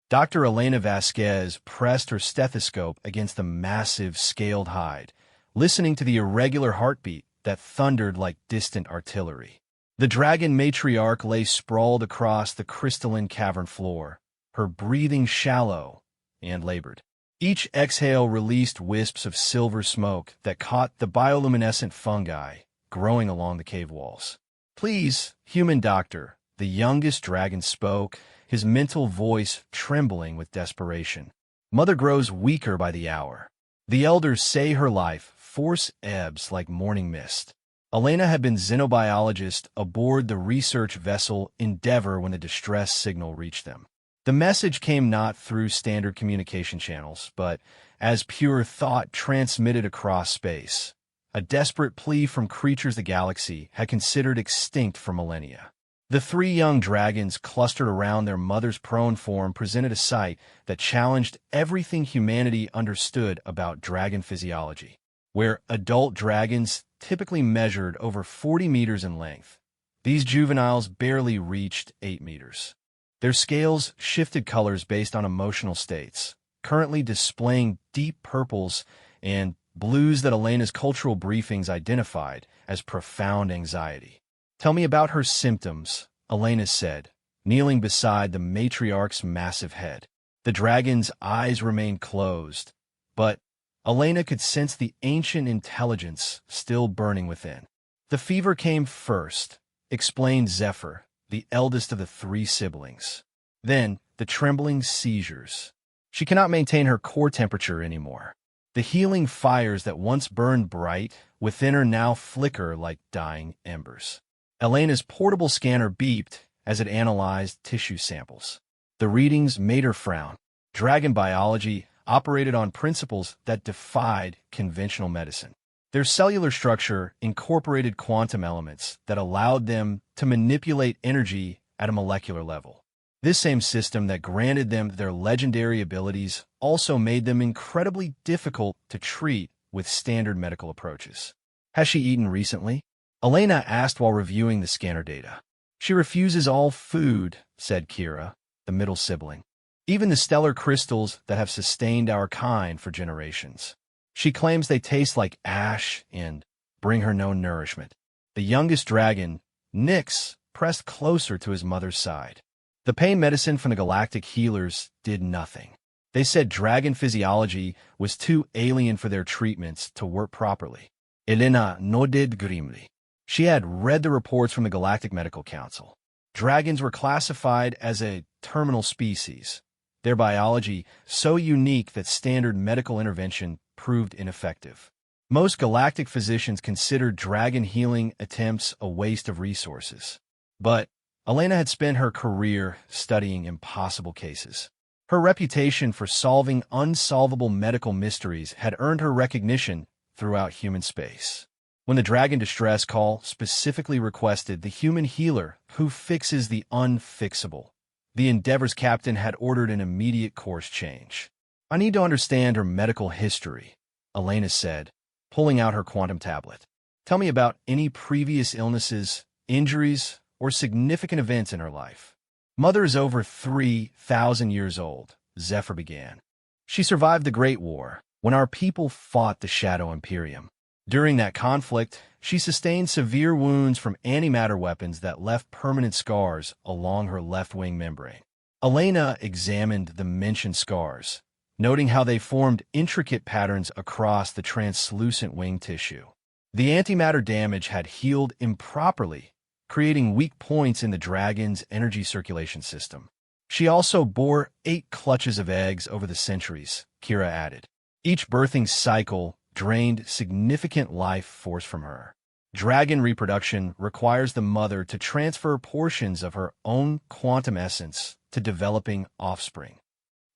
Dr. Elena Vasquez pressed her stethoscope against the massive, scaled hide, listening to the irregular heartbeat that thundered like distant artillery. The dragon matriarch lay sprawled across the crystalline cavern floor, her breathing shallow and labored. Each exhale released wisps of silver smoke that caught the bioluminescent fungi growing along the cave walls. "Please, human doctor," the youngest dragon spoke, his mental voice trembling with desperation. "Mother grows weaker by the hour. The elders say her life force ebbs like morning mist." Elena had been xenobiologist aboard the research vessel Endeavor when the distress signal reached them. The message came not through standard communication channels, but as pure thought transmitted across space, a desperate plea from creatures the galaxy had considered extinct for millennia. The three young dragons clustered around their mother's prone form presented a sight that challenged everything humanity understood about dragon physiology. Where adult dragons typically measured over 40 meters in length, these juveniles barely reached 8 meters. Their scales shifted colors based on emotional states, currently displaying deep purples and blues that Elena's cultural briefings identified as profound anxiety. "Tell me about her symptoms," Elena said, kneeling beside the matriarch's massive head. The dragon's eyes remained closed, but Elena could sense the ancient intelligence still burning within. "The fever came first," explained Zephyr, the eldest of the three siblings. "Then, the trembling seizures. She cannot maintain her core temperature anymore. The healing fires that once burned bright within her now flicker like dying embers." Elena's portable scanner beeped as it analyzed tissue samples. The readings made her frown. Dragon biology operated on principles that defied conventional medicine. Their cellular structure incorporated quantum elements that allowed them to manipulate energy at a molecular level. This same system that granted them their legendary abilities also made them incredibly difficult to treat with standard medical approaches. "Has she eaten recently?" Elena asked while reviewing the scanner data. "She refuses all food," said Kira, the middle sibling. "Even the stellar crystals that have sustained our kind for generations. She claims they taste like ash and bring her no nourishment." The youngest dragon, Nyx, pressed closer to his mother's side. The pain medicine from the galactic healers did nothing. They said dragon physiology was too alien for their treatments to work properly. Elena nodded grimly. She had read the reports from the Galactic Medical Council. Dragons were classified as a terminal species, their biology so unique that standard medical intervention proved ineffective. Most galactic physicians considered dragon healing attempts a waste of resources. But Elena had spent her career studying impossible cases. Her reputation for solving unsolvable medical mysteries had earned her recognition throughout human space. When the dragon distress call specifically requested the human healer who fixes the unfixable, the Endeavor's captain had ordered an immediate course change. "I need to understand her medical history," Elena said, pulling out her quantum tablet. "Tell me about any previous illnesses, injuries, or significant events in her life." "Mother is over 3,000 years old," Zephyr began. "She survived the Great War, when our people fought the Shadow Imperium. During that conflict, she sustained severe wounds from antimatter weapons that left permanent scars along her left wing membrane." Elena examined the mentioned scars, noting how they formed intricate patterns across the translucent wing tissue. The antimatter damage had healed improperly, creating weak points in the dragon's energy circulation system. "She also bore 8 clutches of eggs over the centuries," Kira added. "Each birthing cycle drained significant life force from her. Dragon reproduction requires the mother to transfer portions of her own quantum essence to developing offspring."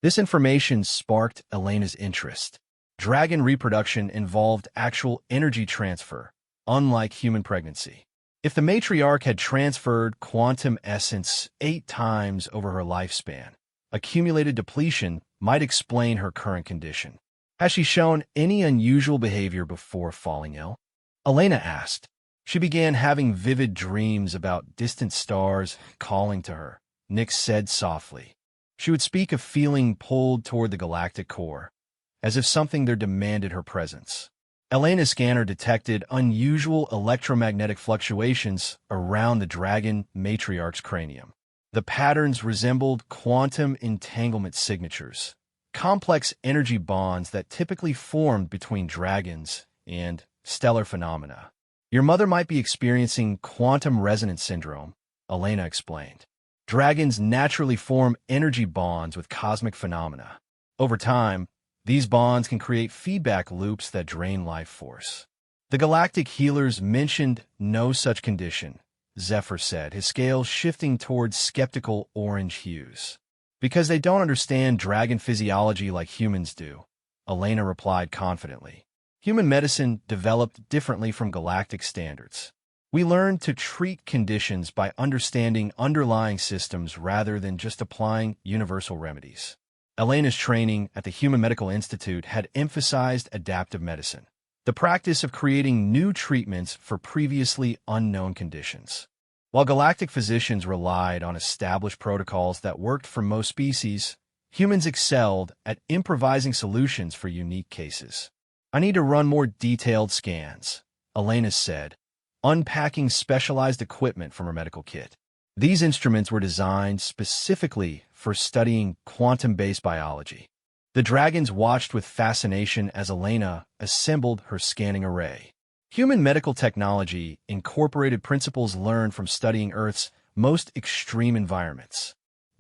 This information sparked Elena's interest. Dragon reproduction involved actual energy transfer, unlike human pregnancy. If the matriarch had transferred quantum essence 8 times over her lifespan, accumulated depletion might explain her current condition. "Has she shown any unusual behavior before falling ill?" Elena asked. "She began having vivid dreams about distant stars calling to her," Nyx said softly. She would speak of feeling pulled toward the galactic core, as if something there demanded her presence. Elena's scanner detected unusual electromagnetic fluctuations around the dragon matriarch's cranium. The patterns resembled quantum entanglement signatures, complex energy bonds that typically formed between dragons and stellar phenomena. Your mother might be experiencing quantum resonance syndrome, Elena explained. Dragons naturally form energy bonds with cosmic phenomena. Over time, these bonds can create feedback loops that drain life force. The galactic healers mentioned no such condition, Zephyr said, his scale shifting towards skeptical orange hues. Because they don't understand dragon physiology like humans do, Elena replied confidently. Human medicine developed differently from galactic standards. We learned to treat conditions by understanding underlying systems rather than just applying universal remedies. Elena's training at the Human Medical Institute had emphasized adaptive medicine, the practice of creating new treatments for previously unknown conditions. While galactic physicians relied on established protocols that worked for most species, humans excelled at improvising solutions for unique cases. I need to run more detailed scans, Elena said, unpacking specialized equipment from her medical kit. These instruments were designed specifically for studying quantum-based biology. The dragons watched with fascination as Elena assembled her scanning array. Human medical technology incorporated principles learned from studying Earth's most extreme environments.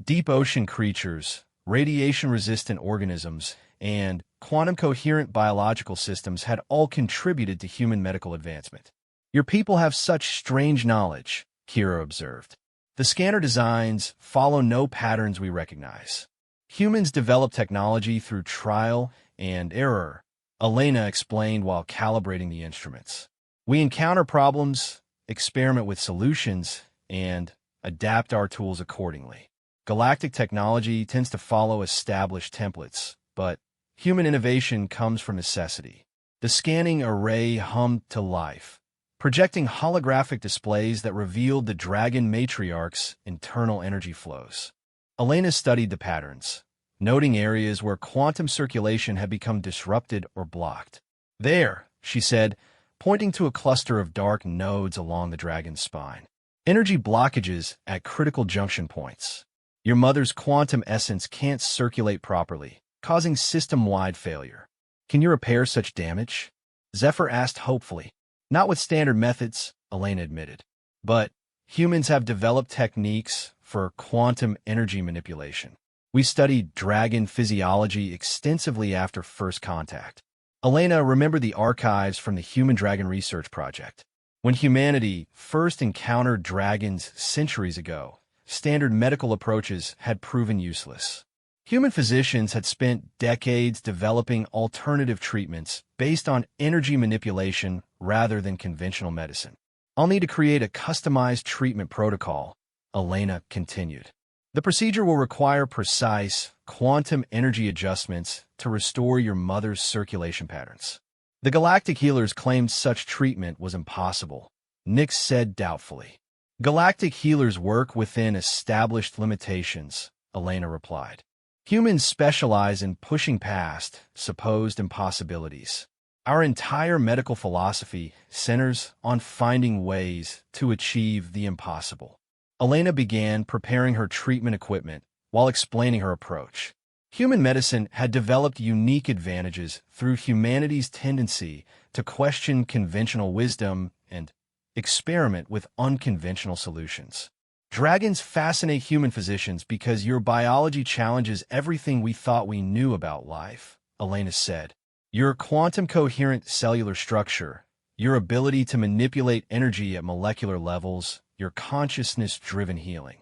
Deep ocean creatures, radiation-resistant organisms, and quantum-coherent biological systems had all contributed to human medical advancement. Your people have such strange knowledge, Kira observed. The scanner designs follow no patterns we recognize. Humans develop technology through trial and error, Elena explained while calibrating the instruments. We encounter problems, experiment with solutions, and adapt our tools accordingly. Galactic technology tends to follow established templates, but human innovation comes from necessity. The scanning array hummed to life, projecting holographic displays that revealed the dragon matriarch's internal energy flows. Elena studied the patterns, noting areas where quantum circulation had become disrupted or blocked. There, she said, pointing to a cluster of dark nodes along the dragon's spine. Energy blockages at critical junction points. Your mother's quantum essence can't circulate properly, causing system-wide failure. Can you repair such damage? Zephyr asked hopefully. Not with standard methods, Elena admitted. But humans have developed techniques for quantum energy manipulation. We studied dragon physiology extensively after first contact. Elena remembered the archives from the Human Dragon Research Project. When humanity first encountered dragons centuries ago, standard medical approaches had proven useless. Human physicians had spent decades developing alternative treatments based on energy manipulation rather than conventional medicine. I'll need to create a customized treatment protocol, Elena continued. The procedure will require precise quantum energy adjustments to restore your mother's circulation patterns. The galactic healers claimed such treatment was impossible, Nix said doubtfully. Galactic healers work within established limitations, Elena replied. Humans specialize in pushing past supposed impossibilities. Our entire medical philosophy centers on finding ways to achieve the impossible. Elena began preparing her treatment equipment while explaining her approach. Human medicine had developed unique advantages through humanity's tendency to question conventional wisdom and experiment with unconventional solutions. Dragons fascinate human physicians because your biology challenges everything we thought we knew about life, Elena said. Your quantum-coherent cellular structure, your ability to manipulate energy at molecular levels, your consciousness-driven healing.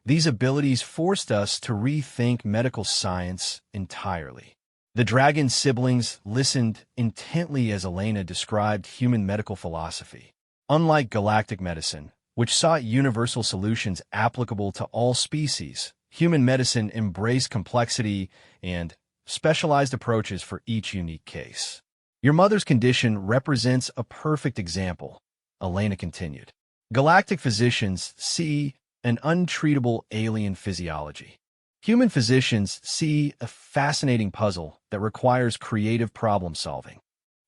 These abilities forced us to rethink medical science entirely. The dragon siblings listened intently as Elena described human medical philosophy. Unlike galactic medicine, which sought universal solutions applicable to all species, human medicine embraced complexity and specialized approaches for each unique case. Your mother's condition represents a perfect example, Elena continued. Galactic physicians see an untreatable alien physiology. Human physicians see a fascinating puzzle that requires creative problem-solving.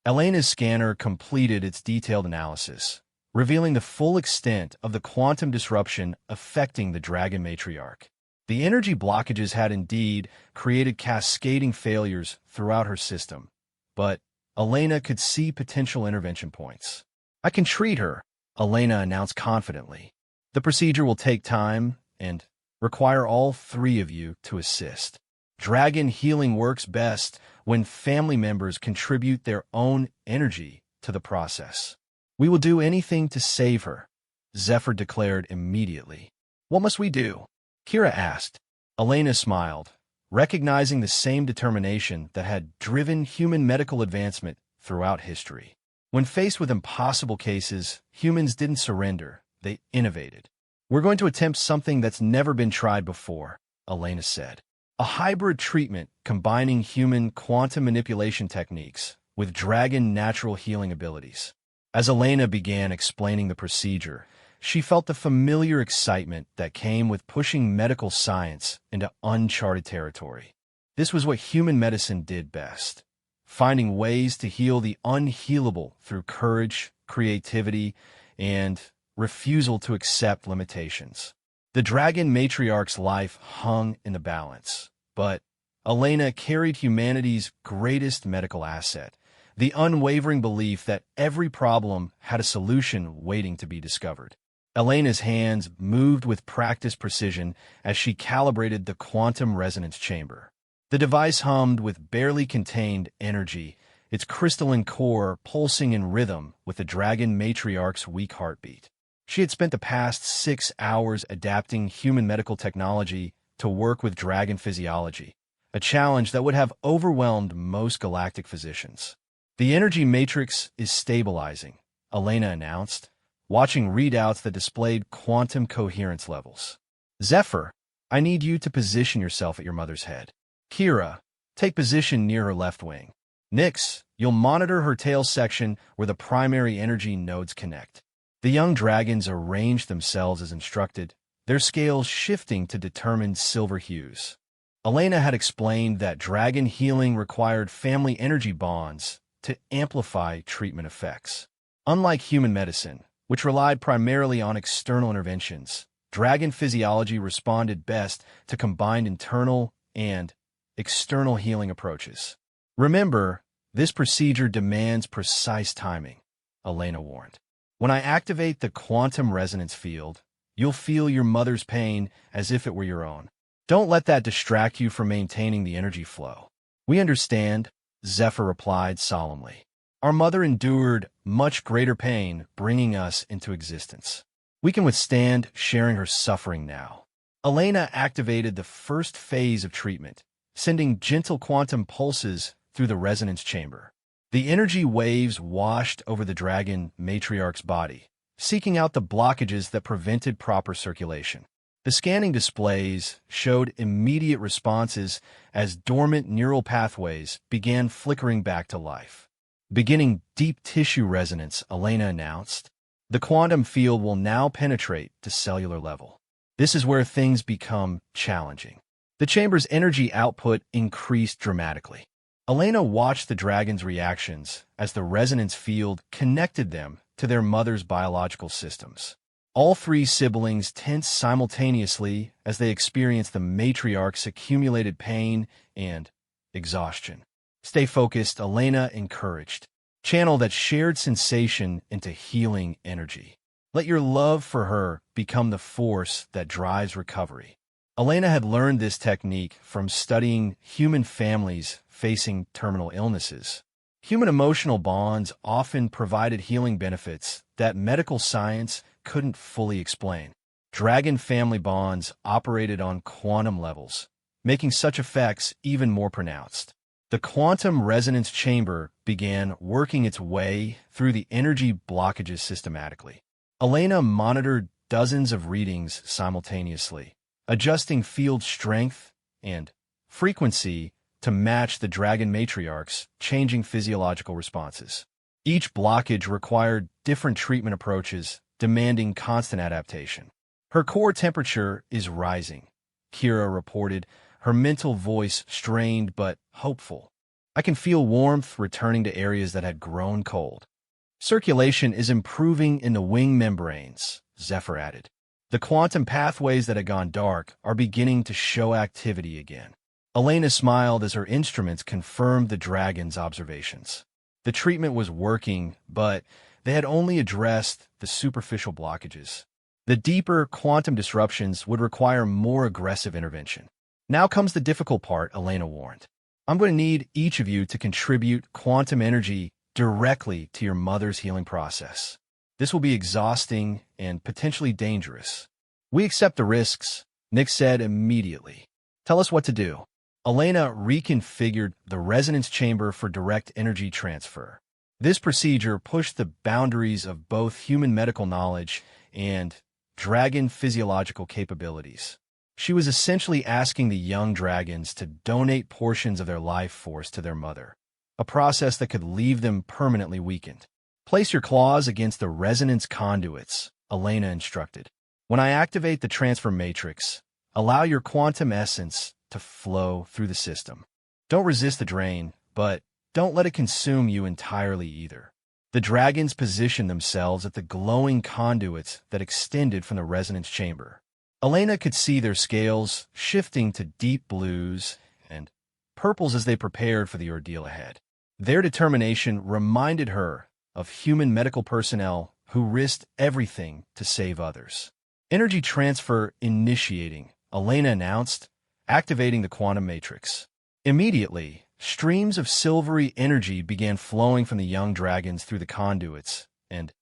Elena's scanner completed its detailed analysis, revealing the full extent of the quantum disruption affecting the Dragon Matriarch. The energy blockages had indeed created cascading failures throughout her system, but Elena could see potential intervention points. "I can treat her," Elena announced confidently. "The procedure will take time and require all three of you to assist. Dragon healing works best when family members contribute their own energy to the process." "We will do anything to save her," Zephyr declared immediately. "What must we do?" Kira asked. Elena smiled, recognizing the same determination that had driven human medical advancement throughout history. When faced with impossible cases, humans didn't surrender, they innovated. "We're going to attempt something that's never been tried before," Elena said. "A hybrid treatment combining human quantum manipulation techniques with dragon natural healing abilities." As Elena began explaining the procedure, she felt the familiar excitement that came with pushing medical science into uncharted territory. This was what human medicine did best, finding ways to heal the unhealable through courage, creativity, and refusal to accept limitations. The Dragon Matriarch's life hung in the balance, but Elena carried humanity's greatest medical asset, the unwavering belief that every problem had a solution waiting to be discovered. Elena's hands moved with practiced precision as she calibrated the quantum resonance chamber. The device hummed with barely contained energy, its crystalline core pulsing in rhythm with the Dragon Matriarch's weak heartbeat. She had spent the past 6 hours adapting human medical technology to work with dragon physiology, a challenge that would have overwhelmed most galactic physicians. "The energy matrix is stabilizing," Elena announced, watching readouts that displayed quantum coherence levels. "Zephyr, I need you to position yourself at your mother's head. Kira, take position near her left wing. Nyx, you'll monitor her tail section where the primary energy nodes connect." The young dragons arranged themselves as instructed, their scales shifting to determined silver hues. Elena had explained that dragon healing required family energy bonds to amplify treatment effects. Unlike human medicine, which relied primarily on external interventions, dragon physiology responded best to combined internal and external healing approaches. "Remember, this procedure demands precise timing," Elena warned. "When I activate the quantum resonance field, you'll feel your mother's pain as if it were your own. Don't let that distract you from maintaining the energy flow." "We understand," Zephyr replied solemnly. "Our mother endured much greater pain bringing us into existence. We can withstand sharing her suffering now." Elena activated the first phase of treatment, sending gentle quantum pulses through the resonance chamber. The energy waves washed over the Dragon Matriarch's body, seeking out the blockages that prevented proper circulation. The scanning displays showed immediate responses as dormant neural pathways began flickering back to life. "Beginning deep tissue resonance," Elena announced. "The quantum field will now penetrate to cellular level. This is where things become challenging." The chamber's energy output increased dramatically. Elena watched the dragons' reactions as the resonance field connected them to their mother's biological systems. All three siblings tensed simultaneously as they experienced the matriarch's accumulated pain and exhaustion. "Stay focused," Elena encouraged. "Channel that shared sensation into healing energy. Let your love for her become the force that drives recovery." Elena had learned this technique from studying human families facing terminal illnesses. Human emotional bonds often provided healing benefits that medical science couldn't fully explain. Dragon family bonds operated on quantum levels, making such effects even more pronounced. The quantum resonance chamber began working its way through the energy blockages systematically. Elena monitored dozens of readings simultaneously, adjusting field strength and frequency to match the Dragon Matriarch's changing physiological responses. Each blockage required different treatment approaches, demanding constant adaptation. "Her core temperature is rising," Kira reported, her mental voice strained but hopeful. I can feel warmth returning to areas that had grown cold. Circulation is improving in the wing membranes, Zephyr added. The quantum pathways that had gone dark are beginning to show activity again. Elena smiled as her instruments confirmed the dragon's observations. The treatment was working, but they had only addressed the superficial blockages. The deeper quantum disruptions would require more aggressive intervention. Now comes the difficult part, Elena warned. I'm going to need each of you to contribute quantum energy directly to your mother's healing process. This will be exhausting and potentially dangerous. We accept the risks, Nick said immediately. Tell us what to do. Elena reconfigured the resonance chamber for direct energy transfer. This procedure pushed the boundaries of both human medical knowledge and dragon physiological capabilities. She was essentially asking the young dragons to donate portions of their life force to their mother, a process that could leave them permanently weakened. Place your claws against the resonance conduits, Elena instructed. When I activate the transfer matrix, allow your quantum essence to flow through the system. Don't resist the drain, but don't let it consume you entirely either. The dragons positioned themselves at the glowing conduits that extended from the resonance chamber. Elena could see their scales shifting to deep blues and purples as they prepared for the ordeal ahead. Their determination reminded her of human medical personnel who risked everything to save others. Energy transfer initiating, Elena announced, activating the quantum matrix. Immediately, streams of silvery energy began flowing from the young dragons through the conduits and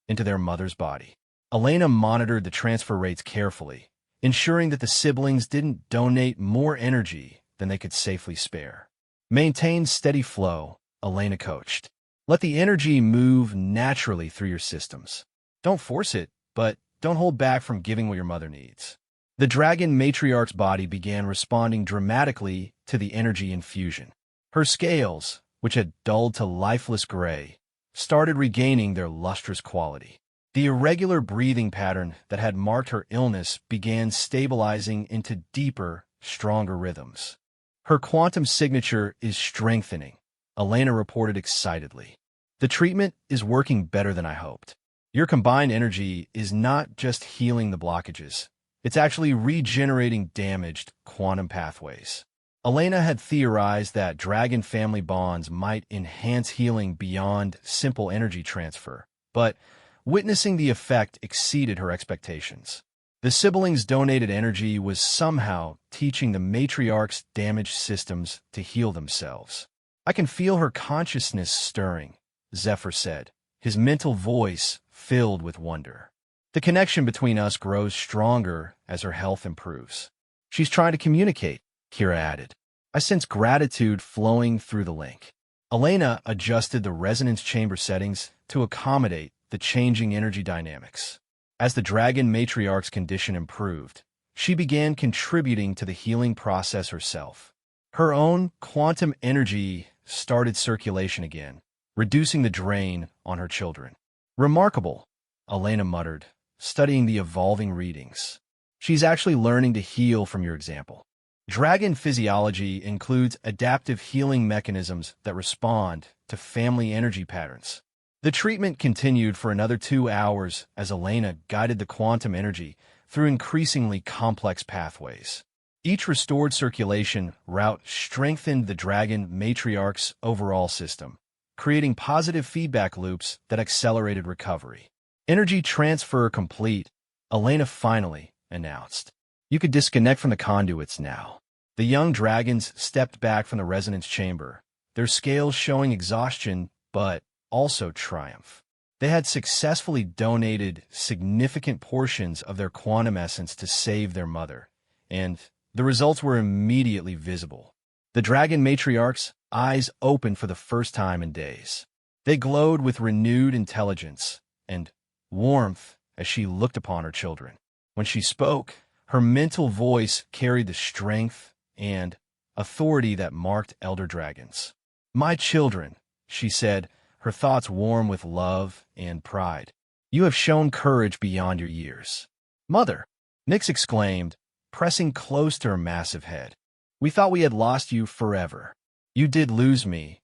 into their mother's body. Elena monitored the transfer rates carefully, ensuring that the siblings didn't donate more energy than they could safely spare. Maintain steady flow, Elena coached. Let the energy move naturally through your systems. Don't force it, but don't hold back from giving what your mother needs. The dragon matriarch's body began responding dramatically to the energy infusion. Her scales, which had dulled to lifeless gray, started regaining their lustrous quality. The irregular breathing pattern that had marked her illness began stabilizing into deeper, stronger rhythms. Her quantum signature is strengthening, Elena reported excitedly. The treatment is working better than I hoped. Your combined energy is not just healing the blockages. It's actually regenerating damaged quantum pathways. Elena had theorized that dragon family bonds might enhance healing beyond simple energy transfer, but witnessing the effect exceeded her expectations. The siblings' donated energy was somehow teaching the matriarch's damaged systems to heal themselves. I can feel her consciousness stirring, Zephyr said, his mental voice filled with wonder. The connection between us grows stronger as her health improves. She's trying to communicate, Kira added. I sense gratitude flowing through the link. Elena adjusted the resonance chamber settings to accommodate the changing energy dynamics. As the dragon matriarch's condition improved, she began contributing to the healing process herself. Her own quantum energy started circulation again, reducing the drain on her children. Remarkable, Elena muttered, studying the evolving readings. She's actually learning to heal from your example. Dragon physiology includes adaptive healing mechanisms that respond to family energy patterns. The treatment continued for another 2 hours as Elena guided the quantum energy through increasingly complex pathways. Each restored circulation route strengthened the dragon matriarch's overall system, creating positive feedback loops that accelerated recovery. Energy transfer complete, Elena finally announced. You could disconnect from the conduits now. The young dragons stepped back from the resonance chamber, their scales showing exhaustion but also triumph. They had successfully donated significant portions of their quantum essence to save their mother, and the results were immediately visible. The dragon matriarch's eyes opened for the first time in days. They glowed with renewed intelligence and warmth as she looked upon her children. When she spoke, her mental voice carried the strength and authority that marked elder dragons. My children, she said, her thoughts warm with love and pride. You have shown courage beyond your years. Mother, Nyx exclaimed, pressing close to her massive head. "We thought we had lost you forever." "You did lose me,"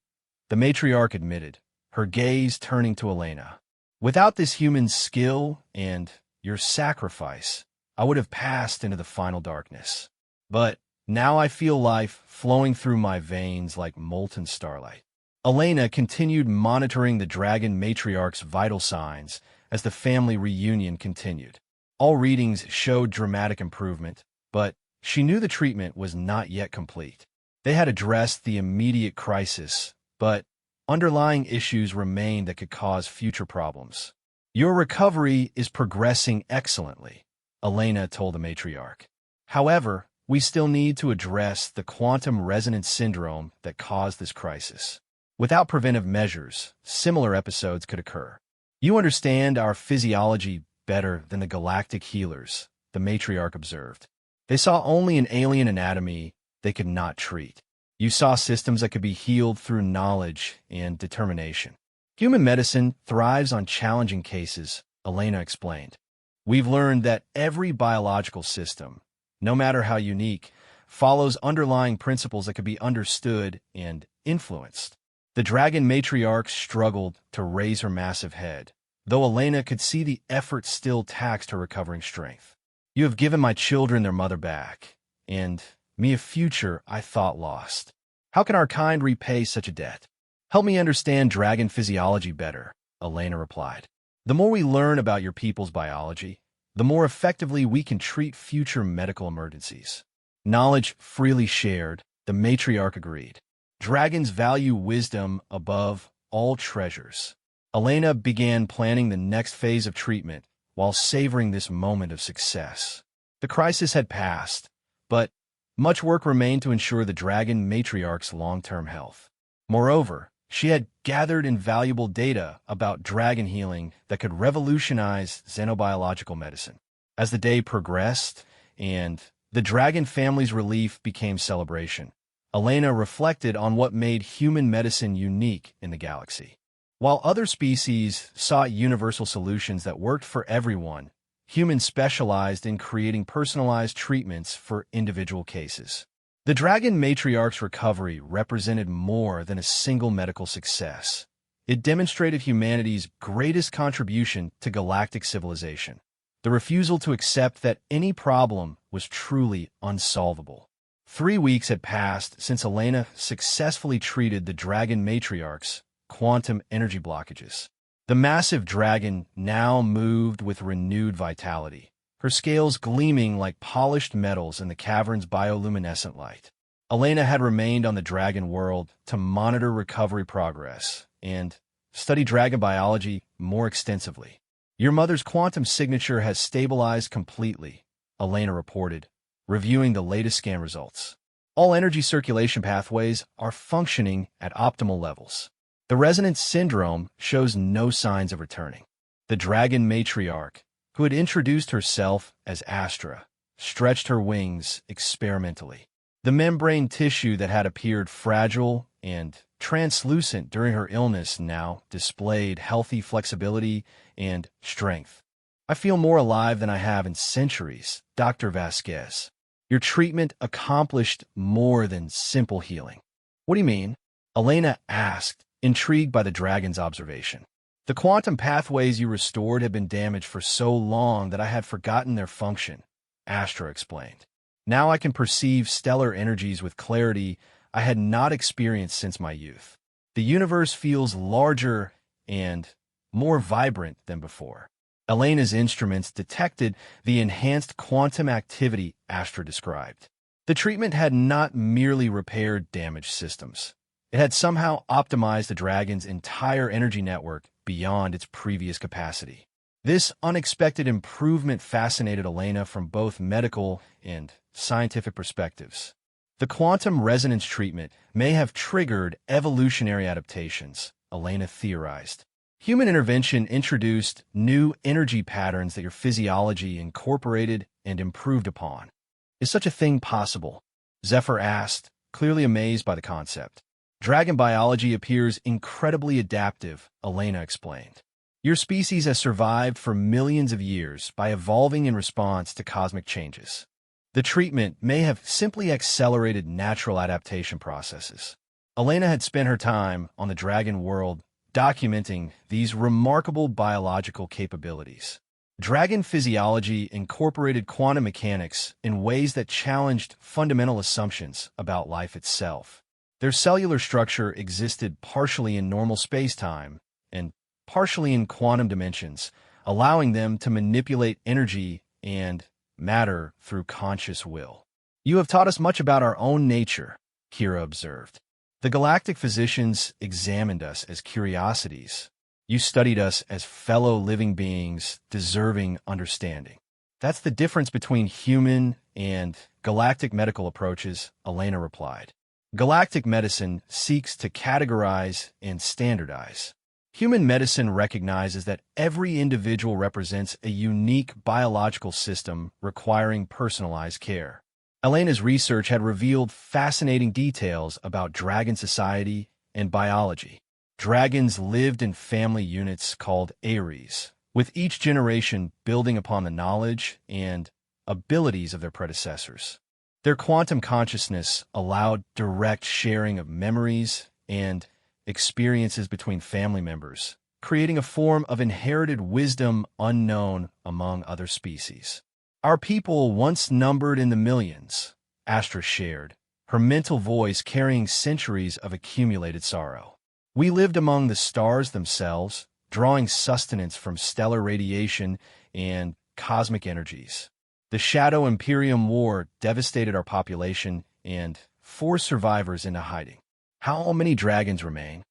the matriarch admitted, her gaze turning to Elena. "Without this human's skill and your sacrifice, I would have passed into the final darkness. But now I feel life flowing through my veins like molten starlight." Elena continued monitoring the dragon matriarch's vital signs as the family reunion continued. All readings showed dramatic improvement, but she knew the treatment was not yet complete. They had addressed the immediate crisis, but underlying issues remained that could cause future problems. "Your recovery is progressing excellently," Elena told the matriarch. "However, we still need to address the quantum resonance syndrome that caused this crisis. Without preventive measures, similar episodes could occur. You understand our physiology better than the galactic healers," the matriarch observed. "They saw only an alien anatomy they could not treat. You saw systems that could be healed through knowledge and determination. Human medicine thrives on challenging cases," Elena explained. "We've learned that every biological system, no matter how unique, follows underlying principles that could be understood and influenced." The dragon matriarch struggled to raise her massive head, though Elena could see the effort still taxed her recovering strength. "You have given my children their mother back, and me a future I thought lost. How can our kind repay such a debt?" "Help me understand dragon physiology better," Elena replied. "The more we learn about your people's biology, the more effectively we can treat future medical emergencies." Knowledge freely shared, the matriarch agreed. Dragons value wisdom above all treasures. Elena began planning the next phase of treatment while savoring this moment of success. The crisis had passed, but much work remained to ensure the dragon matriarch's long-term health. Moreover, she had gathered invaluable data about dragon healing that could revolutionize xenobiological medicine. As the day progressed and the dragon family's relief became celebration, Elena reflected on what made human medicine unique in the galaxy. While other species sought universal solutions that worked for everyone, humans specialized in creating personalized treatments for individual cases. The dragon matriarch's recovery represented more than a single medical success. It demonstrated humanity's greatest contribution to galactic civilization: the refusal to accept that any problem was truly unsolvable. 3 weeks had passed since Elena successfully treated the dragon matriarch's quantum energy blockages. The massive dragon now moved with renewed vitality, her scales gleaming like polished metals in the cavern's bioluminescent light. Elena had remained on the dragon world to monitor recovery progress and study dragon biology more extensively. "Your mother's quantum signature has stabilized completely," Elena reported, reviewing the latest scan results. "All energy circulation pathways are functioning at optimal levels. The resonance syndrome shows no signs of returning." The dragon matriarch, who had introduced herself as Astra, stretched her wings experimentally. The membrane tissue that had appeared fragile and translucent during her illness now displayed healthy flexibility and strength. "I feel more alive than I have in centuries, Dr. Vasquez. Your treatment accomplished more than simple healing." "What do you mean?" Elena asked, intrigued by the dragon's observation. "The quantum pathways you restored had been damaged for so long that I had forgotten their function," Astra explained. "Now I can perceive stellar energies with clarity I had not experienced since my youth. The universe feels larger and more vibrant than before." Elena's instruments detected the enhanced quantum activity Astra described. The treatment had not merely repaired damaged systems. It had somehow optimized the dragon's entire energy network beyond its previous capacity. This unexpected improvement fascinated Elena from both medical and scientific perspectives. The quantum resonance treatment may have triggered evolutionary adaptations, Elena theorized. Human intervention introduced new energy patterns that your physiology incorporated and improved upon. "Is such a thing possible?" Zephyr asked, clearly amazed by the concept. "Dragon biology appears incredibly adaptive," Elena explained. "Your species has survived for millions of years by evolving in response to cosmic changes. The treatment may have simply accelerated natural adaptation processes. Elena had spent her time on the dragon world documenting these remarkable biological capabilities. Dragon physiology incorporated quantum mechanics in ways that challenged fundamental assumptions about life itself. Their cellular structure existed partially in normal space-time and partially in quantum dimensions, allowing them to manipulate energy and matter through conscious will. "You have taught us much about our own nature," Kira observed. "The galactic physicians examined us as curiosities. You studied us as fellow living beings deserving understanding." "That's the difference between human and galactic medical approaches," Elena replied. "Galactic medicine seeks to categorize and standardize. Human medicine recognizes that every individual represents a unique biological system requiring personalized care." Elena's research had revealed fascinating details about dragon society and biology. Dragons lived in family units called Ares, with each generation building upon the knowledge and abilities of their predecessors. Their quantum consciousness allowed direct sharing of memories and experiences between family members, creating a form of inherited wisdom unknown among other species. "Our people once numbered in the millions," Astra shared, her mental voice carrying centuries of accumulated sorrow. "We lived among the stars themselves, drawing sustenance from stellar radiation and cosmic energies. The Shadow Imperium War devastated our population and forced survivors into hiding." "How many dragons remain?"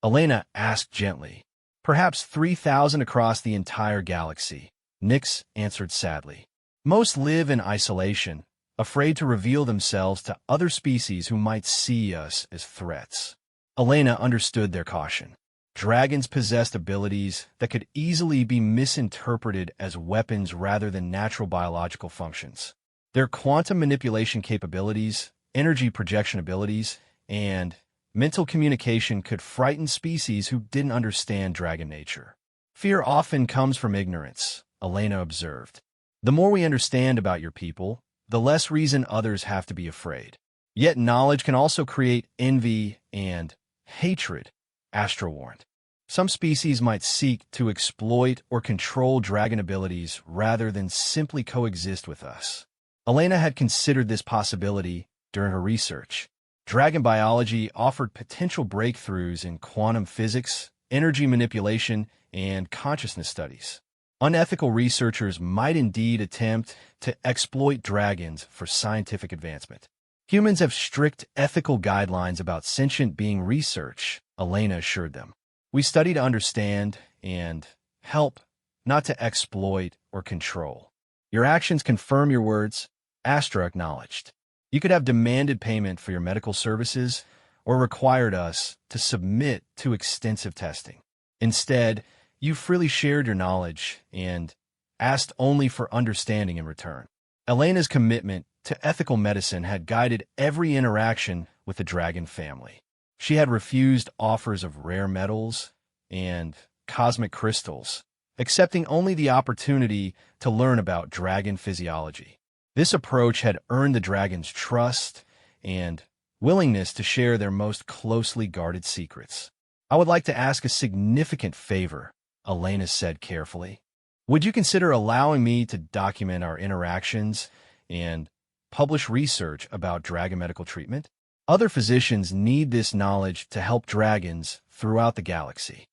Elena asked gently. "Perhaps 3,000 across the entire galaxy," Nyx answered sadly. "Most live in isolation, afraid to reveal themselves to other species who might see us as threats." Elena understood their caution. Dragons possessed abilities that could easily be misinterpreted as weapons rather than natural biological functions. Their quantum manipulation capabilities, energy projection abilities, and mental communication could frighten species who didn't understand dragon nature. "Fear often comes from ignorance," Elena observed. "The more we understand about your people, the less reason others have to be afraid. Yet knowledge can also create envy and hatred," Astra warned. "Some species might seek to exploit or control dragon abilities rather than simply coexist with us." Elena had considered this possibility during her research. Dragon biology offered potential breakthroughs in quantum physics, energy manipulation, and consciousness studies. Unethical researchers might indeed attempt to exploit dragons for scientific advancement. "Humans have strict ethical guidelines about sentient being research," Elena assured them. "We study to understand and help, not to exploit or control." "Your actions confirm your words," Astra acknowledged. "You could have demanded payment for your medical services or required us to submit to extensive testing. Instead, you freely shared your knowledge and asked only for understanding in return." Elena's commitment to ethical medicine had guided every interaction with the dragon family. She had refused offers of rare metals and cosmic crystals, accepting only the opportunity to learn about dragon physiology. This approach had earned the dragons' trust and willingness to share their most closely guarded secrets. "I would like to ask a significant favor," Elena said carefully. "Would you consider allowing me to document our interactions and publish research about dragon medical treatment? Other physicians need this knowledge to help dragons throughout the galaxy."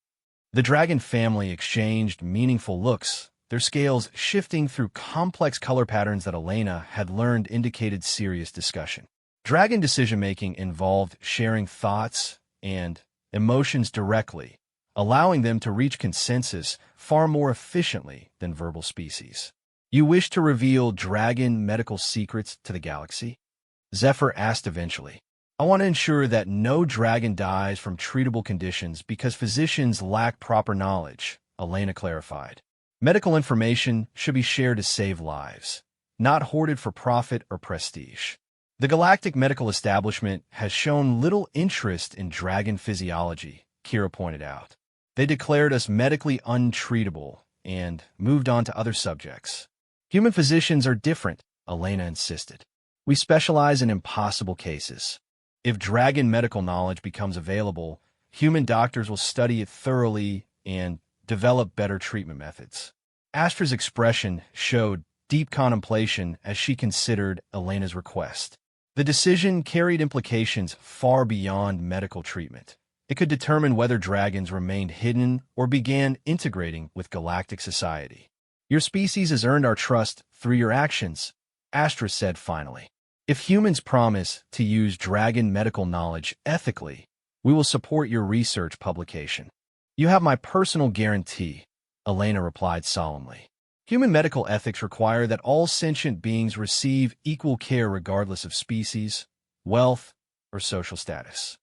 The dragon family exchanged meaningful looks, their scales shifting through complex color patterns that Elena had learned indicated serious discussion. Dragon decision-making involved sharing thoughts and emotions directly, allowing them to reach consensus far more efficiently than verbal species. "You wish to reveal dragon medical secrets to the galaxy?" Zephyr asked eventually. "I want to ensure that no dragon dies from treatable conditions because physicians lack proper knowledge," Elena clarified. "Medical information should be shared to save lives, not hoarded for profit or prestige." "The galactic medical establishment has shown little interest in dragon physiology," Kira pointed out. "They declared us medically untreatable and moved on to other subjects." "Human physicians are different," Elena insisted. We specialize in impossible cases. If dragon medical knowledge becomes available, human doctors will study it thoroughly and develop better treatment methods. Astra's expression showed deep contemplation as she considered Elena's request. The decision carried implications far beyond medical treatment. It could determine whether dragons remained hidden or began integrating with galactic society. Your species has earned our trust through your actions, Astra said finally. If humans promise to use dragon medical knowledge ethically, we will support your research publication. You have my personal guarantee, Elena replied solemnly. Human medical ethics require that all sentient beings receive equal care regardless of species, wealth, or social status.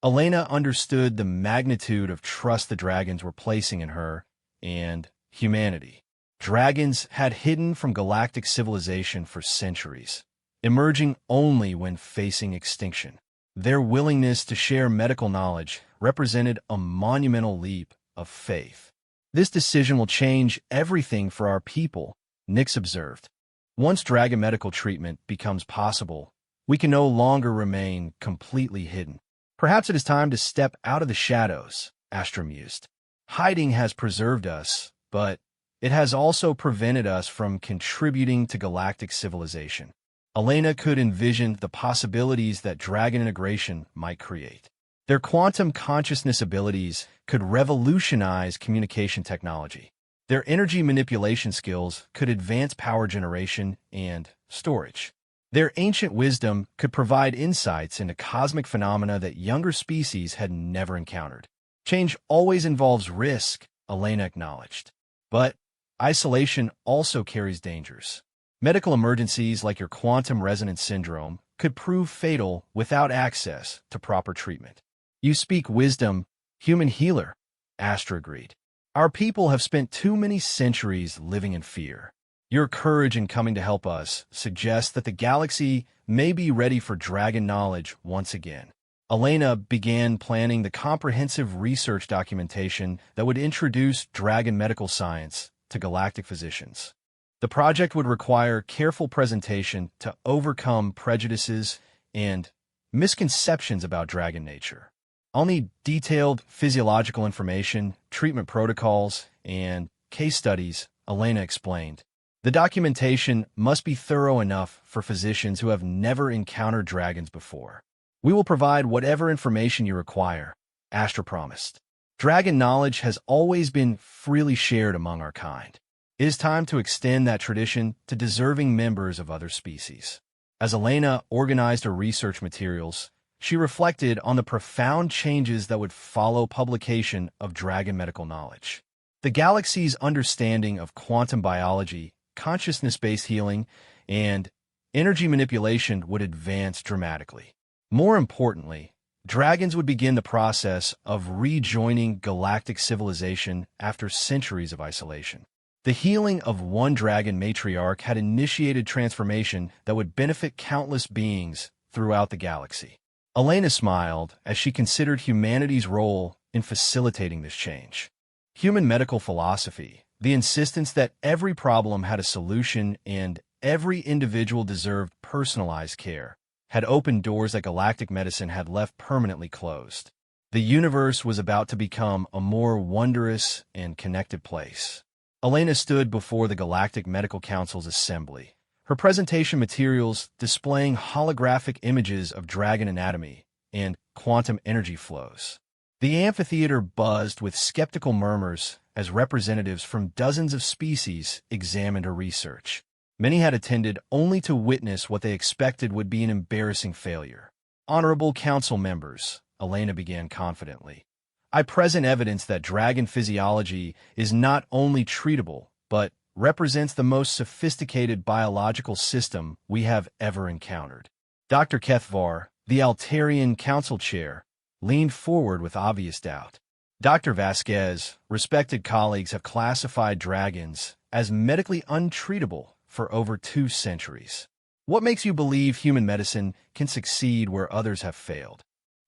Elena understood the magnitude of trust the dragons were placing in her and humanity. Dragons had hidden from galactic civilization for centuries, emerging only when facing extinction. Their willingness to share medical knowledge represented a monumental leap of faith. This decision will change everything for our people, Nyx observed. Once dragon medical treatment becomes possible, we can no longer remain completely hidden. Perhaps it is time to step out of the shadows, Astra mused. Hiding has preserved us, but it has also prevented us from contributing to galactic civilization. Elena could envision the possibilities that dragon integration might create. Their quantum consciousness abilities could revolutionize communication technology. Their energy manipulation skills could advance power generation and storage. Their ancient wisdom could provide insights into cosmic phenomena that younger species had never encountered. Change always involves risk, Elena acknowledged. But isolation also carries dangers. Medical emergencies like your quantum resonance syndrome could prove fatal without access to proper treatment. You speak wisdom, human healer, Astra agreed. Our people have spent too many centuries living in fear. Your courage in coming to help us suggests that the galaxy may be ready for dragon knowledge once again. Elena began planning the comprehensive research documentation that would introduce dragon medical science to galactic physicians. The project would require careful presentation to overcome prejudices and misconceptions about dragon nature. I'll need detailed physiological information, treatment protocols, and case studies, Elena explained. The documentation must be thorough enough for physicians who have never encountered dragons before. We will provide whatever information you require, Astra promised. Dragon knowledge has always been freely shared among our kind. It is time to extend that tradition to deserving members of other species. As Elena organized her research materials, she reflected on the profound changes that would follow publication of dragon medical knowledge. The galaxy's understanding of quantum biology, consciousness-based healing, and energy manipulation would advance dramatically. More importantly, dragons would begin the process of rejoining galactic civilization after centuries of isolation. The healing of one dragon matriarch had initiated transformation that would benefit countless beings throughout the galaxy. Elena smiled as she considered humanity's role in facilitating this change. Human medical philosophy, the insistence that every problem had a solution and every individual deserved personalized care, had opened doors that galactic medicine had left permanently closed. The universe was about to become a more wondrous and connected place. Elena stood before the Galactic Medical Council's assembly, her presentation materials displaying holographic images of dragon anatomy and quantum energy flows. The amphitheater buzzed with skeptical murmurs as representatives from dozens of species examined her research. Many had attended only to witness what they expected would be an embarrassing failure. Honorable council members, Elena began confidently, I present evidence that dragon physiology is not only treatable, but represents the most sophisticated biological system we have ever encountered. Dr. Kethvar, the Altarian Council Chair, leaned forward with obvious doubt. Dr. Vasquez, respected colleagues have classified dragons as medically untreatable for over 2 centuries. What makes you believe human medicine can succeed where others have failed?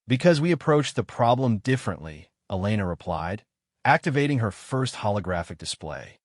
Because we approach the problem differently, Elena replied, activating her first holographic display.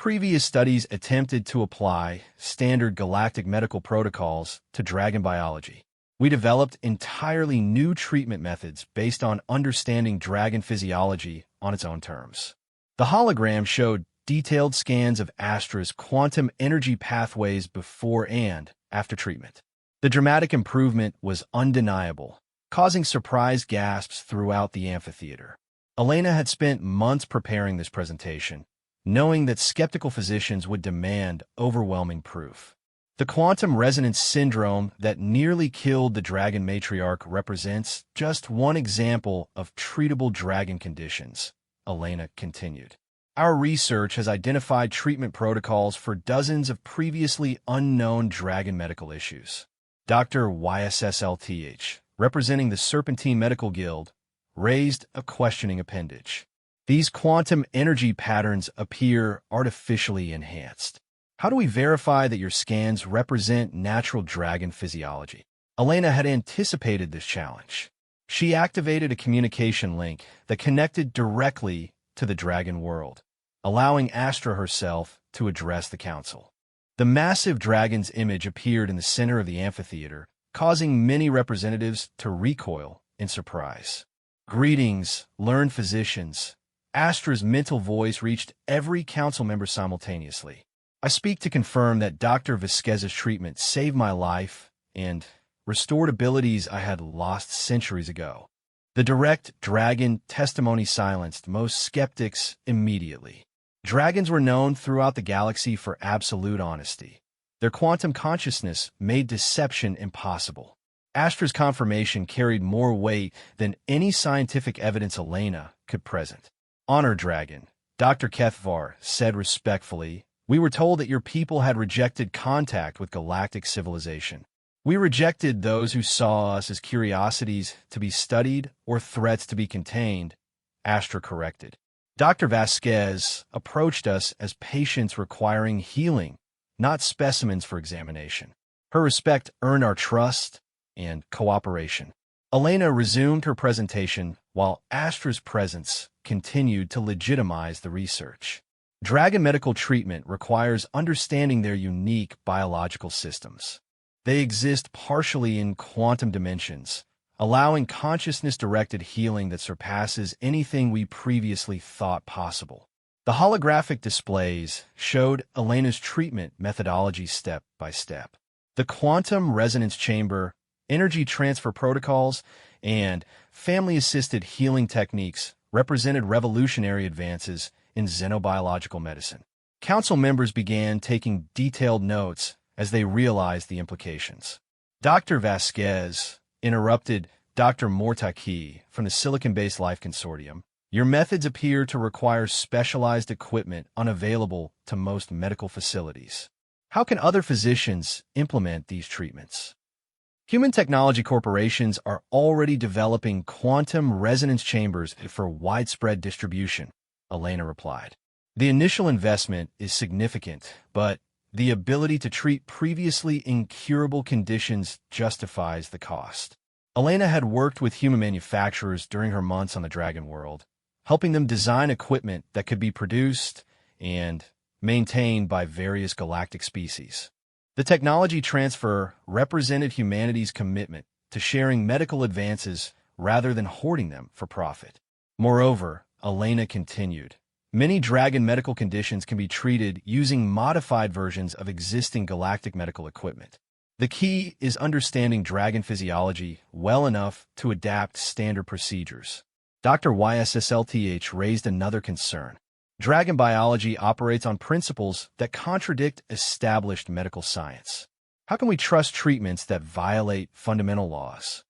Previous studies attempted to apply standard galactic medical protocols to dragon biology. We developed entirely new treatment methods based on understanding dragon physiology on its own terms. The hologram showed detailed scans of Astra's quantum energy pathways before and after treatment. The dramatic improvement was undeniable, causing surprised gasps throughout the amphitheater. Elena had spent months preparing this presentation, knowing that skeptical physicians would demand overwhelming proof. The quantum resonance syndrome that nearly killed the dragon matriarch represents just one example of treatable dragon conditions, Elena continued. Our research has identified treatment protocols for dozens of previously unknown dragon medical issues. Dr. YSSLTH, representing the Serpentine Medical Guild, raised a questioning appendage. These quantum energy patterns appear artificially enhanced. How do we verify that your scans represent natural dragon physiology? Elena had anticipated this challenge. She activated a communication link that connected directly to the dragon world, allowing Astra herself to address the council. The massive dragon's image appeared in the center of the amphitheater, causing many representatives to recoil in surprise. Greetings, learned physicians. Astra's mental voice reached every council member simultaneously. I speak to confirm that Dr. Vasquez's treatment saved my life and restored abilities I had lost centuries ago. The direct dragon testimony silenced most skeptics immediately. Dragons were known throughout the galaxy for absolute honesty. Their quantum consciousness made deception impossible. Astra's confirmation carried more weight than any scientific evidence Elena could present. Honor Dragon, Dr. Kethvar said respectfully, we were told that your people had rejected contact with galactic civilization. We rejected those who saw us as curiosities to be studied or threats to be contained, Astra corrected. Dr. Vasquez approached us as patients requiring healing, not specimens for examination. Her respect earned our trust and cooperation. Elena resumed her presentation while Astra's presence continued to legitimize the research. Dragon medical treatment requires understanding their unique biological systems. They exist partially in quantum dimensions, allowing consciousness-directed healing that surpasses anything we previously thought possible. The holographic displays showed Elena's treatment methodology step by step. The quantum resonance chamber, energy transfer protocols, and family-assisted healing techniques represented revolutionary advances in xenobiological medicine. Council members began taking detailed notes as they realized the implications. Dr. Vasquez interrupted Dr. Mortaki from the Silicon-Based Life Consortium. Your methods appear to require specialized equipment unavailable to most medical facilities. How can other physicians implement these treatments? Human technology corporations are already developing quantum resonance chambers for widespread distribution, Elena replied. The initial investment is significant, but the ability to treat previously incurable conditions justifies the cost. Elena had worked with human manufacturers during her months on the Dragon World, helping them design equipment that could be produced and maintained by various galactic species. The technology transfer represented humanity's commitment to sharing medical advances rather than hoarding them for profit. Moreover, Elena continued, many dragon medical conditions can be treated using modified versions of existing galactic medical equipment. The key is understanding dragon physiology well enough to adapt standard procedures. Dr. YSSLTH raised another concern. Dragon biology operates on principles that contradict established medical science. How can we trust treatments that violate fundamental laws?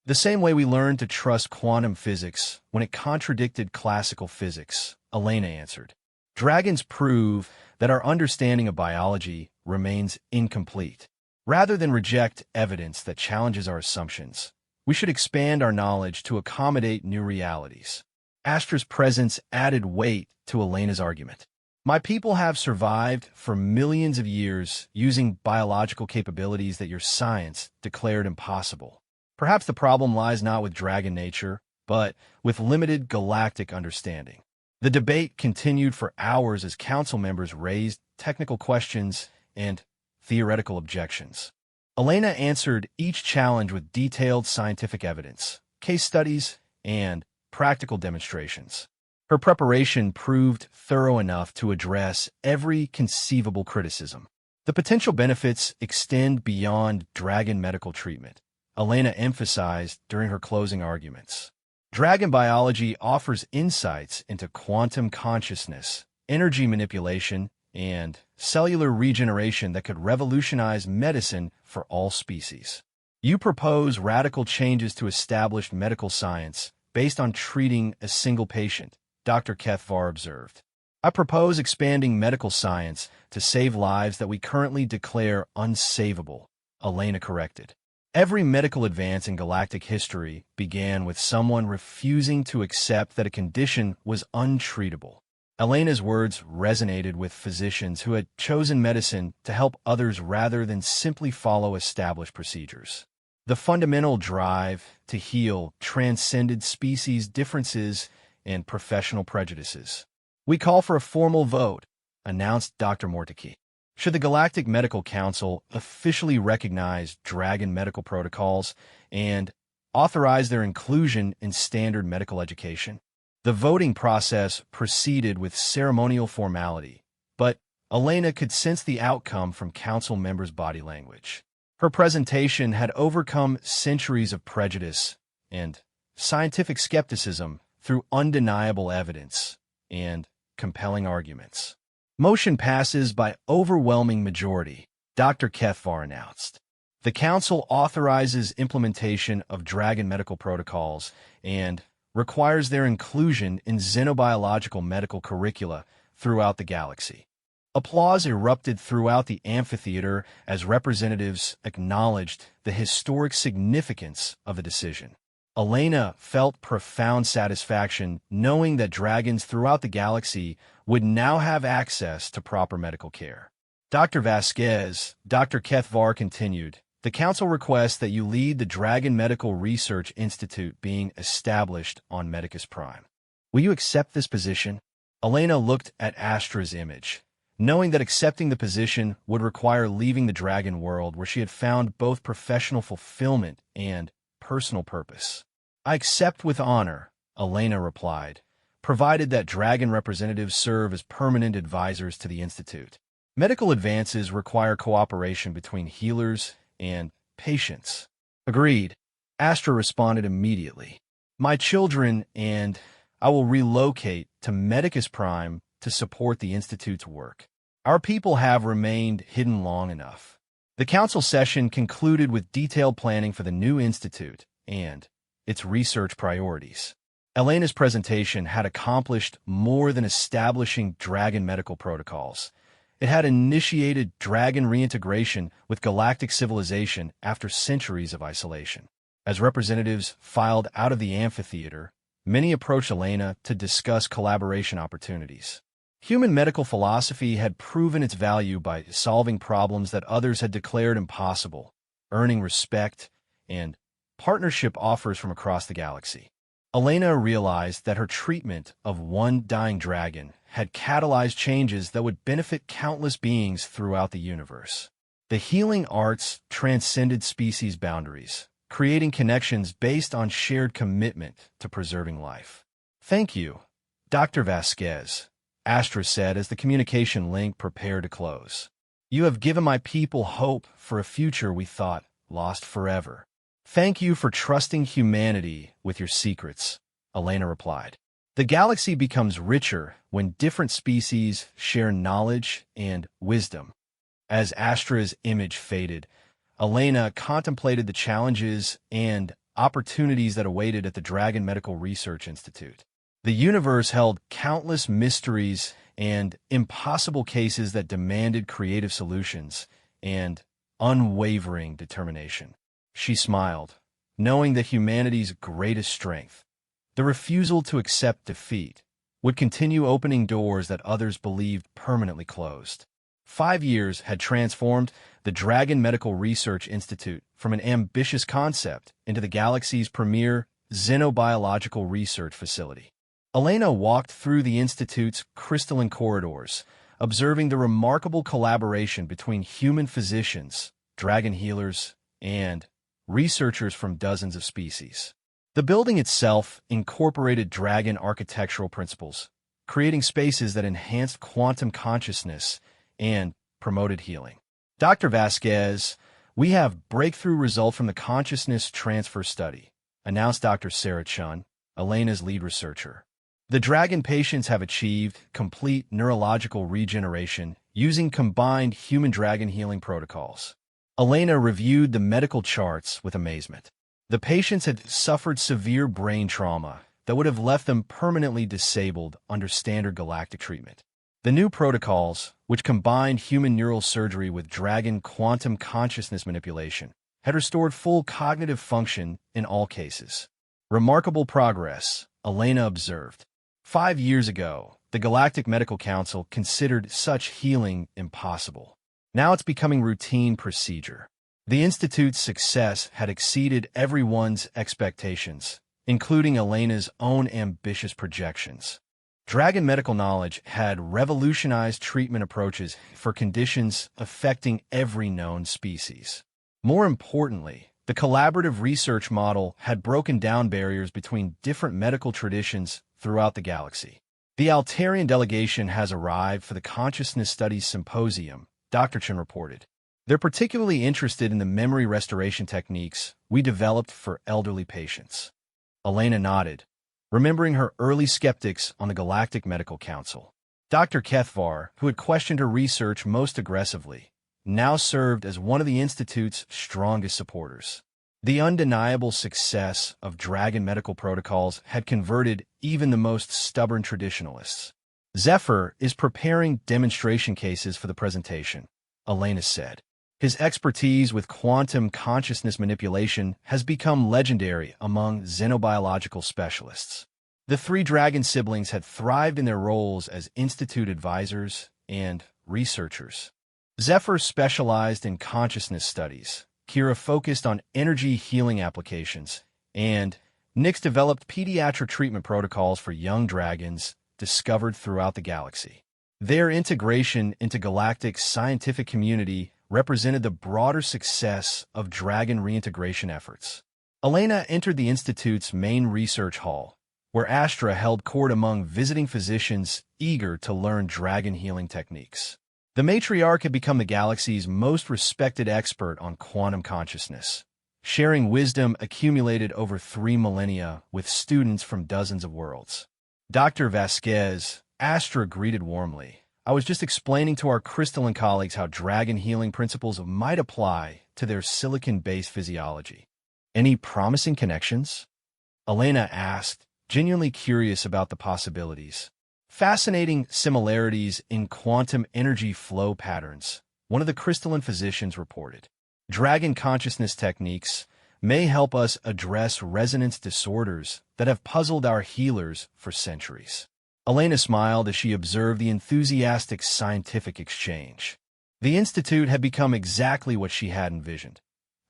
The same way we learned to trust quantum physics when it contradicted classical physics, Elena answered. Dragons prove that our understanding of biology remains incomplete. Rather than reject evidence that challenges our assumptions, we should expand our knowledge to accommodate new realities. Astra's presence added weight to Elena's argument. My people have survived for millions of years using biological capabilities that your science declared impossible. Perhaps the problem lies not with dragon nature, but with limited galactic understanding. The debate continued for hours as council members raised technical questions and theoretical objections. Elena answered each challenge with detailed scientific evidence, case studies, and practical demonstrations. Her preparation proved thorough enough to address every conceivable criticism. The potential benefits extend beyond dragon medical treatment, Elena emphasized during her closing arguments. Dragon biology offers insights into quantum consciousness, energy manipulation, and cellular regeneration that could revolutionize medicine for all species. You propose radical changes to established medical science based on treating a single patient, Dr. HFY observed. I propose expanding medical science to save lives that we currently declare unsavable, Elena corrected. Every medical advance in galactic history began with someone refusing to accept that a condition was untreatable. Elena's words resonated with physicians who had chosen medicine to help others rather than simply follow established procedures. The fundamental drive to heal transcended species differences and professional prejudices. We call for a formal vote, announced Dr. Mortiki. Should the Galactic Medical Council officially recognize dragon medical protocols and authorize their inclusion in standard medical education? The voting process proceeded with ceremonial formality, but Elena could sense the outcome from council members' body language. Her presentation had overcome centuries of prejudice and scientific skepticism through undeniable evidence and compelling arguments. Motion passes by overwhelming majority, Dr. HFY announced. The Council authorizes implementation of dragon medical protocols and requires their inclusion in xenobiological medical curricula throughout the galaxy. Applause erupted throughout the amphitheater as representatives acknowledged the historic significance of the decision. Elena felt profound satisfaction knowing that dragons throughout the galaxy would now have access to proper medical care. Dr. Vasquez, Dr. HFY continued, the Council requests that you lead the Dragon Medical Research Institute being established on Medicus Prime. Will you accept this position? Elena looked at Astra's image, knowing that accepting the position would require leaving the dragon world where she had found both professional fulfillment and personal purpose. I accept with honor, Elena replied, provided that dragon representatives serve as permanent advisors to the Institute. Medical advances require cooperation between healers and patients. Agreed. Astra responded immediately. My children and I will relocate to Medicus Prime to support the Institute's work. Our people have remained hidden long enough. The council session concluded with detailed planning for the new institute and its research priorities. Elena's presentation had accomplished more than establishing dragon medical protocols. It had initiated dragon reintegration with galactic civilization after centuries of isolation. As representatives filed out of the amphitheater, many approached Elena to discuss collaboration opportunities. Human medical philosophy had proven its value by solving problems that others had declared impossible, earning respect and partnership offers from across the galaxy. Elena realized that her treatment of one dying dragon had catalyzed changes that would benefit countless beings throughout the universe. The healing arts transcended species boundaries, creating connections based on shared commitment to preserving life. Thank you, Dr. Vasquez, Astra said as the communication link prepared to close. You have given my people hope for a future we thought lost forever. Thank you for trusting humanity with your secrets, Elena replied. The galaxy becomes richer when different species share knowledge and wisdom. As Astra's image faded, Elena contemplated the challenges and opportunities that awaited at the Dragon Medical Research Institute. The universe held countless mysteries and impossible cases that demanded creative solutions and unwavering determination. She smiled, knowing that humanity's greatest strength, the refusal to accept defeat, would continue opening doors that others believed permanently closed. 5 years had transformed the Dragon Medical Research Institute from an ambitious concept into the galaxy's premier xenobiological research facility. Elena walked through the Institute's crystalline corridors, observing the remarkable collaboration between human physicians, dragon healers, and researchers from dozens of species. The building itself incorporated dragon architectural principles, creating spaces that enhanced quantum consciousness and promoted healing. Dr. Vasquez, we have breakthrough results from the consciousness transfer study, announced Dr. Sarah Chun, Elena's lead researcher. The dragon patients have achieved complete neurological regeneration using combined human-dragon healing protocols. Elena reviewed the medical charts with amazement. The patients had suffered severe brain trauma that would have left them permanently disabled under standard galactic treatment. The new protocols, which combined human neural surgery with dragon quantum consciousness manipulation, had restored full cognitive function in all cases. Remarkable progress, Elena observed. 5 years ago, the Galactic Medical Council considered such healing impossible. Now it's becoming routine procedure. The Institute's success had exceeded everyone's expectations, including Elena's own ambitious projections. Dragon medical knowledge had revolutionized treatment approaches for conditions affecting every known species. More importantly, the collaborative research model had broken down barriers between different medical traditions throughout the galaxy. The Altarian delegation has arrived for the Consciousness Studies Symposium, Dr. Chen reported. They're particularly interested in the memory restoration techniques we developed for elderly patients. Elena nodded, remembering her early skeptics on the Galactic Medical Council. Dr. Kethvar, who had questioned her research most aggressively, now served as one of the Institute's strongest supporters. The undeniable success of dragon medical protocols had converted even the most stubborn traditionalists. Zephyr is preparing demonstration cases for the presentation, Elena said. His expertise with quantum consciousness manipulation has become legendary among xenobiological specialists. The three dragon siblings had thrived in their roles as Institute advisors and researchers. Zephyr specialized in consciousness studies, Kira focused on energy healing applications, and Nyx developed pediatric treatment protocols for young dragons discovered throughout the galaxy. Their integration into Galactic's scientific community represented the broader success of dragon reintegration efforts. Elena entered the Institute's main research hall, where Astra held court among visiting physicians eager to learn dragon healing techniques. The matriarch had become the galaxy's most respected expert on quantum consciousness, sharing wisdom accumulated over 3 millennia with students from dozens of worlds. Dr. Vasquez, Astra greeted warmly. I was just explaining to our crystalline colleagues how dragon healing principles might apply to their silicon-based physiology. Any promising connections? Elena asked, genuinely curious about the possibilities. Fascinating similarities in quantum energy flow patterns, one of the crystalline physicians reported. Dragon consciousness techniques may help us address resonance disorders that have puzzled our healers for centuries. Elena smiled as she observed the enthusiastic scientific exchange. The Institute had become exactly what she had envisioned,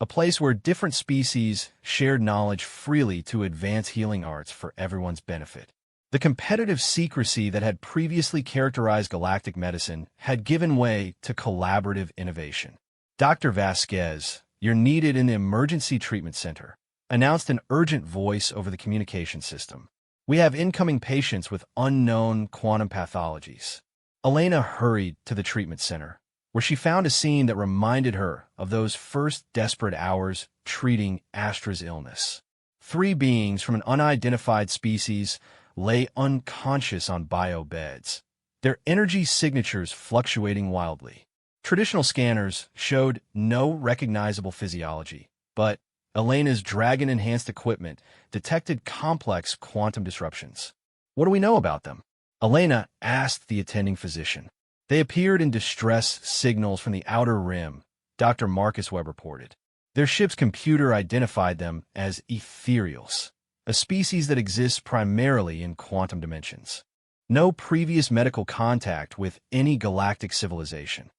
a place where different species shared knowledge freely to advance healing arts for everyone's benefit. The competitive secrecy that had previously characterized galactic medicine had given way to collaborative innovation. Dr. Vasquez, you're needed in the Emergency Treatment Center, announced an urgent voice over the communication system. We have incoming patients with unknown quantum pathologies. Elena hurried to the treatment center, where she found a scene that reminded her of those first desperate hours treating Astra's illness. 3 beings from an unidentified species lay unconscious on bio beds, their energy signatures fluctuating wildly. Traditional scanners showed no recognizable physiology, but Elena's dragon-enhanced equipment detected complex quantum disruptions. What do we know about them? Elena asked the attending physician. They appeared in distress signals from the outer rim, Dr. Marcus Webb reported. Their ship's computer identified them as ethereals, a species that exists primarily in quantum dimensions. No previous medical contact with any galactic civilization.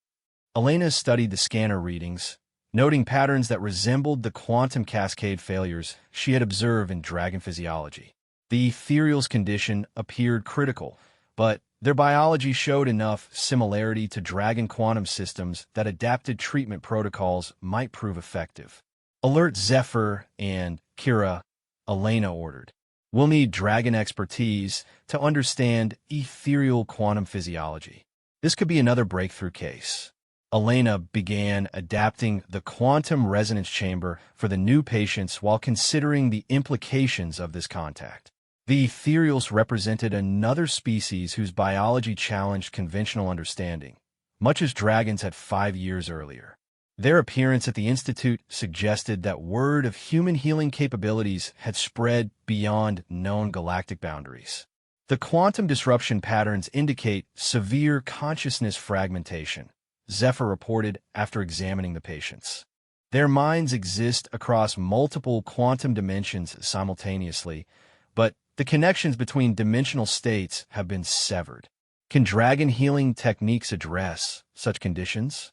Elena studied the scanner readings, noting patterns that resembled the quantum cascade failures she had observed in dragon physiology. The ethereal's condition appeared critical, but their biology showed enough similarity to dragon quantum systems that adapted treatment protocols might prove effective. Alert Zephyr and Kira, Elena ordered. We'll need dragon expertise to understand ethereal quantum physiology. This could be another breakthrough case. Elena began adapting the quantum resonance chamber for the new patients while considering the implications of this contact. The ethereals represented another species whose biology challenged conventional understanding, much as dragons had 5 years earlier. Their appearance at the Institute suggested that word of human healing capabilities had spread beyond known galactic boundaries. The quantum disruption patterns indicate severe consciousness fragmentation, Zephyr reported after examining the patients. Their minds exist across multiple quantum dimensions simultaneously, but the connections between dimensional states have been severed. Can dragon healing techniques address such conditions?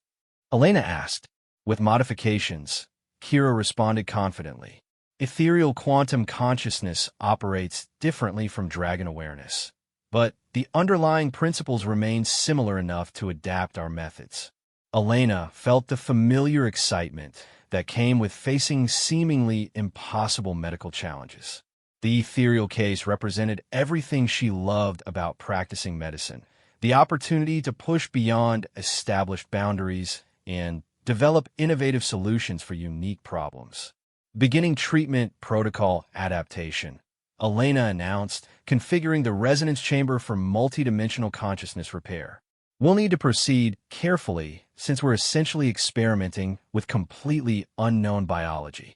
Elena asked. With modifications, Kira responded confidently. Ethereal quantum consciousness operates differently from dragon awareness, but the underlying principles remain similar enough to adapt our methods. Elena felt the familiar excitement that came with facing seemingly impossible medical challenges. The ethereal case represented everything she loved about practicing medicine, the opportunity to push beyond established boundaries and develop innovative solutions for unique problems. Beginning treatment protocol adaptation, Elena announced, configuring the resonance chamber for multidimensional consciousness repair. We'll need to proceed carefully since we're essentially experimenting with completely unknown biology.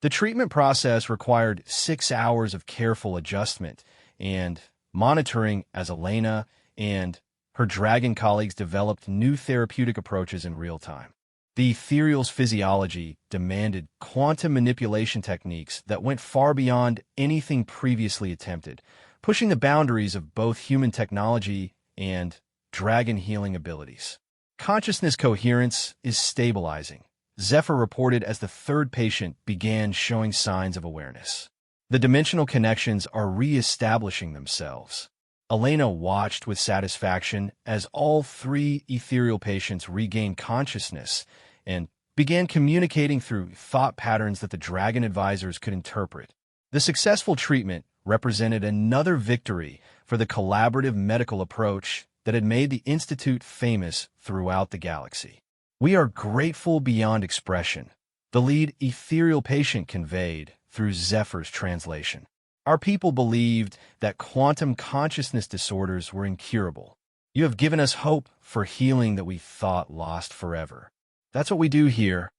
The treatment process required 6 hours of careful adjustment and monitoring as Elena and her dragon colleagues developed new therapeutic approaches in real time. The ethereal's physiology demanded quantum manipulation techniques that went far beyond anything previously attempted, pushing the boundaries of both human technology and dragon healing abilities. Consciousness coherence is stabilizing, Zephyr reported as the third patient began showing signs of awareness. The dimensional connections are re-establishing themselves. Elena watched with satisfaction as all 3 ethereal patients regained consciousness and began communicating through thought patterns that the dragon advisors could interpret. The successful treatment represented another victory for the collaborative medical approach that had made the Institute famous throughout the galaxy. We are grateful beyond expression, the lead ethereal patient conveyed through Zephyr's translation. Our people believed that quantum consciousness disorders were incurable. You have given us hope for healing that we thought lost forever. That's what we do here,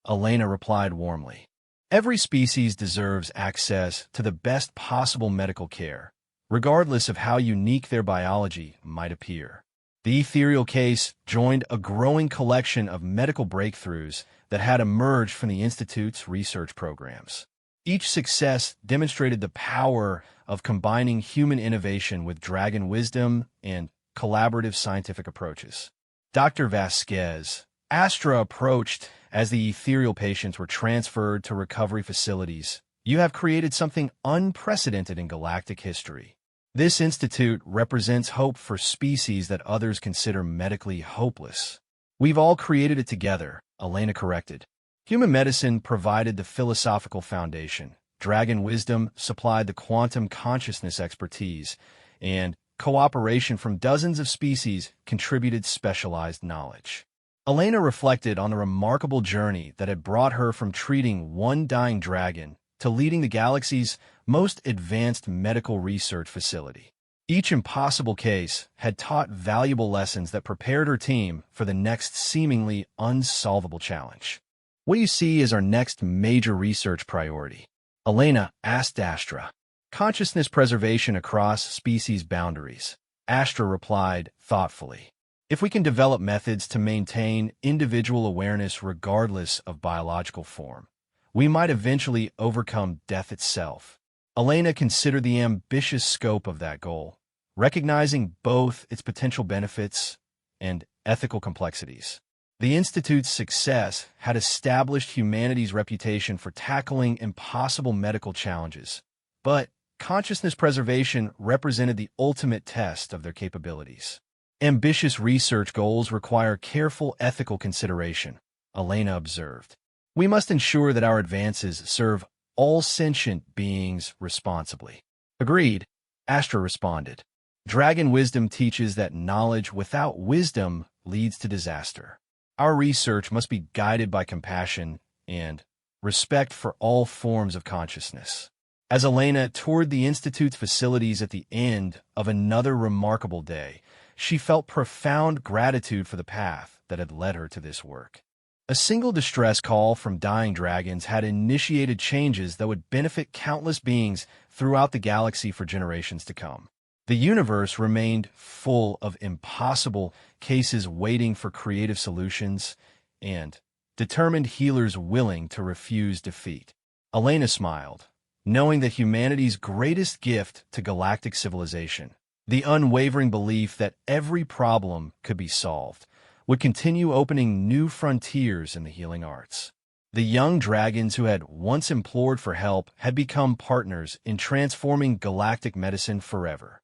Elena replied warmly. Every species deserves access to the best possible medical care, regardless of how unique their biology might appear. The ethereal case joined a growing collection of medical breakthroughs that had emerged from the Institute's research programs. Each success demonstrated the power of combining human innovation with dragon wisdom and collaborative scientific approaches. Dr. Vasquez, Astra approached as the ethereal patients were transferred to recovery facilities. You have created something unprecedented in galactic history. This institute represents hope for species that others consider medically hopeless. We've all created it together, Elena corrected. Human medicine provided the philosophical foundation, dragon wisdom supplied the quantum consciousness expertise, and cooperation from dozens of species contributed specialized knowledge. Elena reflected on the remarkable journey that had brought her from treating one dying dragon to leading the galaxy's most advanced medical research facility. Each impossible case had taught valuable lessons that prepared her team for the next seemingly unsolvable challenge. What do you see as our next major research priority? Elena asked Astra. Consciousness preservation across species boundaries, Astra replied thoughtfully. If we can develop methods to maintain individual awareness regardless of biological form, we might eventually overcome death itself. Elena considered the ambitious scope of that goal, recognizing both its potential benefits and ethical complexities. The Institute's success had established humanity's reputation for tackling impossible medical challenges, but consciousness preservation represented the ultimate test of their capabilities. Ambitious research goals require careful ethical consideration, Elena observed. We must ensure that our advances serve all sentient beings responsibly. Agreed, Astra responded. Dragon wisdom teaches that knowledge without wisdom leads to disaster. Our research must be guided by compassion and respect for all forms of consciousness. As Elena toured the Institute's facilities at the end of another remarkable day, she felt profound gratitude for the path that had led her to this work. A single distress call from dying dragons had initiated changes that would benefit countless beings throughout the galaxy for generations to come. The universe remained full of impossible cases waiting for creative solutions and determined healers willing to refuse defeat. Elena smiled, knowing that humanity's greatest gift to galactic civilization, the unwavering belief that every problem could be solved, would continue opening new frontiers in the healing arts. The young dragons who had once implored for help had become partners in transforming galactic medicine forever.